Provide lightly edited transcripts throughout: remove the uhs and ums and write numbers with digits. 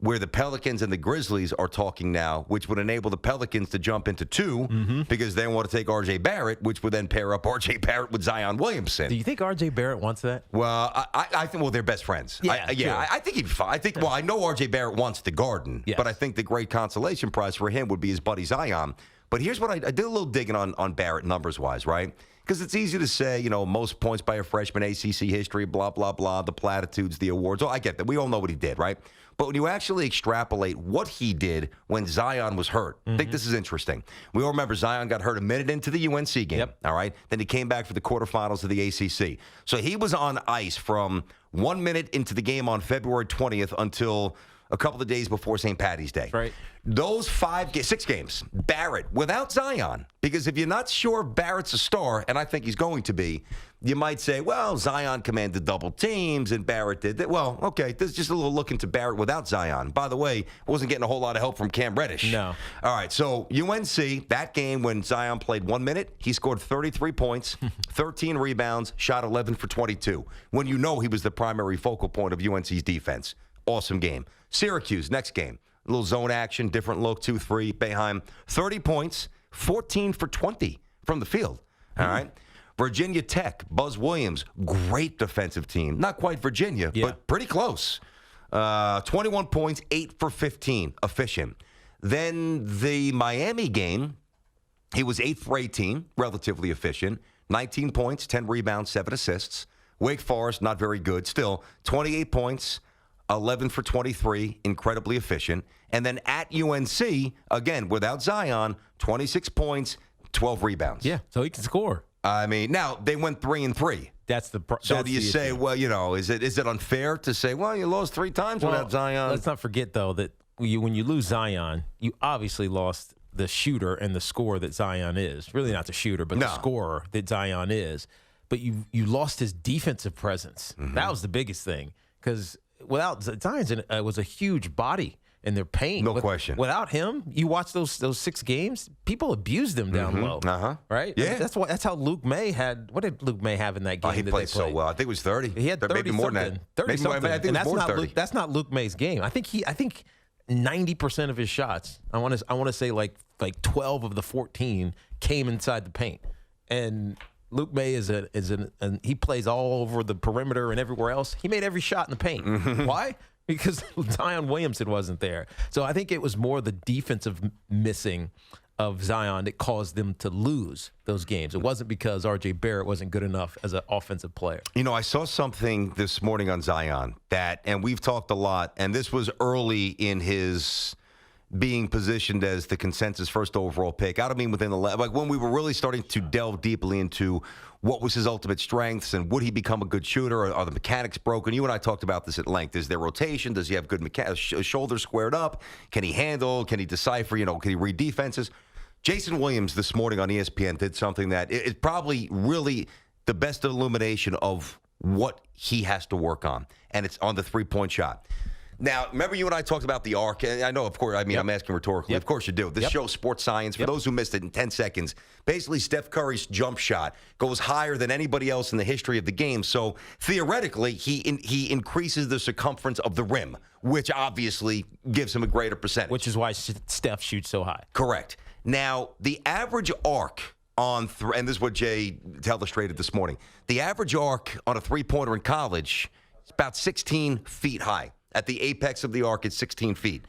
where the Pelicans and the Grizzlies are talking now, which would enable the Pelicans to jump into 2 because they want to take R.J. Barrett, which would then pair up R.J. Barrett with Zion Williamson. Do you think R.J. Barrett wants that? Well, I think, well, they're best friends. Yeah, I think he'd be fine. Well, I know R.J. Barrett wants the Garden, but I think the great consolation prize for him would be his buddy Zion. But here's what I did a little digging on Barrett numbers-wise, right? Because it's easy to say, most points by a freshman, ACC history, blah, blah, blah, the platitudes, the awards. Oh, I get that. We all know what he did, right? But when you actually extrapolate what he did when Zion was hurt, I think this is interesting. We all remember Zion got hurt a minute into the UNC game, all right? Then he came back for the quarterfinals of the ACC. So he was on ice from 1 minute into the game on February 20th until a couple of days before St. Patty's Day. Right. Those 6 games, Barrett, without Zion, because if you're not sure Barrett's a star, and I think he's going to be, you might say, well, Zion commanded double teams and Barrett did that. Well, okay, there's just a little look into Barrett without Zion. By the way, wasn't getting a whole lot of help from Cam Reddish. No. All right, so UNC, that game when Zion played 1 minute, he scored 33 points, 13 rebounds, shot 11 for 22, when you know he was the primary focal point of UNC's defense. Awesome game. Syracuse, next game. A little zone action, different look, 2-3. Boeheim, 30 points, 14 for 20 from the field. All right. Virginia Tech, Buzz Williams, great defensive team. Not quite Virginia, but pretty close. 21 points, 8 for 15, efficient. Then the Miami game, he was 8 for 18, relatively efficient. 19 points, 10 rebounds, 7 assists. Wake Forest, not very good. Still, 28 points, 11 for 23, incredibly efficient. And then at UNC, again, without Zion, 26 points, 12 rebounds. Yeah, so he can score. I mean, now they went 3-3. So do you say, well, is it unfair to say, well, you lost 3 times without Zion? Let's not forget, though, that when you lose Zion, you obviously lost the shooter and the scorer that Zion is. Really not the shooter, but the scorer that Zion is. But you lost his defensive presence. That was the biggest thing. Because without Zion, it was a huge body in their paint. No question. Without him, you watch those 6 games, people abused him down low. Right? Yeah. That's how Luke May had. What did Luke May have in that game? He played so well. I think it was 30. He had 30 maybe more than that. 30 something. I think it was more than 30. That's not Luke May's game. I think 90% of his shots, I want to say like 12 of the 14 came inside the paint. And Luke May he plays all over the perimeter and everywhere else. He made every shot in the paint. Why? Because Zion Williamson wasn't there. So I think it was more the defensive missing of Zion that caused them to lose those games. It wasn't because R.J. Barrett wasn't good enough as an offensive player. I saw something this morning on Zion and we've talked a lot, and this was early in his being positioned as the consensus first overall pick. I don't mean within the when we were really starting to delve deeply into what was his ultimate strengths and would he become a good shooter? Are the mechanics broken? You and I talked about this at length. Is there rotation? Does he have good shoulders squared up? Can he handle? Can he decipher? Can he read defenses? Jason Williams this morning on ESPN did something that is probably really the best illumination of what he has to work on, and it's on the three-point shot. Now, remember you and I talked about the arc, and I know, of course, I'm asking rhetorically. Of course you do. This shows sports science. For those who missed it in 10 seconds, basically Steph Curry's jump shot goes higher than anybody else in the history of the game. So, theoretically, he increases the circumference of the rim, which obviously gives him a greater percentage. Which is why Steph shoots so high. Correct. Now, the average arc on and this is what Jay illustrated this morning, the average arc on a three-pointer in college is about 16 feet high. At the apex of the arc, it's 16 feet.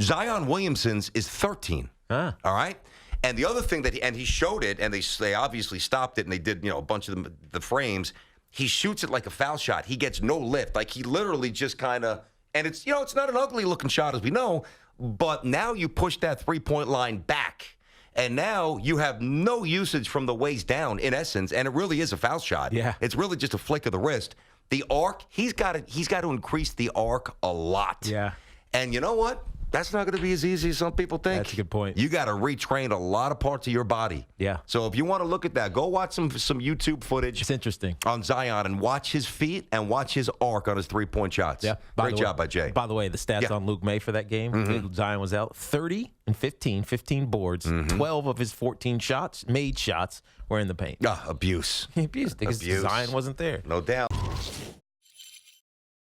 Zion Williamson's is 13. All right? And the other thing and he showed it, and they obviously stopped it, and they did, a bunch of the frames. He shoots it like a foul shot. He gets no lift. Like, he literally just kind of, and it's, it's not an ugly-looking shot, as we know, but now you push that three-point line back, and now you have no usage from the waist down, in essence, and it really is a foul shot. Yeah. It's really just a flick of the wrist. The arc, he's got to increase the arc a lot. Yeah. And you know what? That's not going to be as easy as some people think. That's a good point. You got to retrain a lot of parts of your body. Yeah. So if you want to look at that, go watch some YouTube footage. It's interesting. On Zion and watch his feet and watch his arc on his three-point shots. Yeah. Great job by Jay. By the way, the stats on Luke May for that game, Zion was out 30 and 15 boards. 12 of his 14 made shots, were in the paint. Abuse. He abused because Zion wasn't there. No doubt.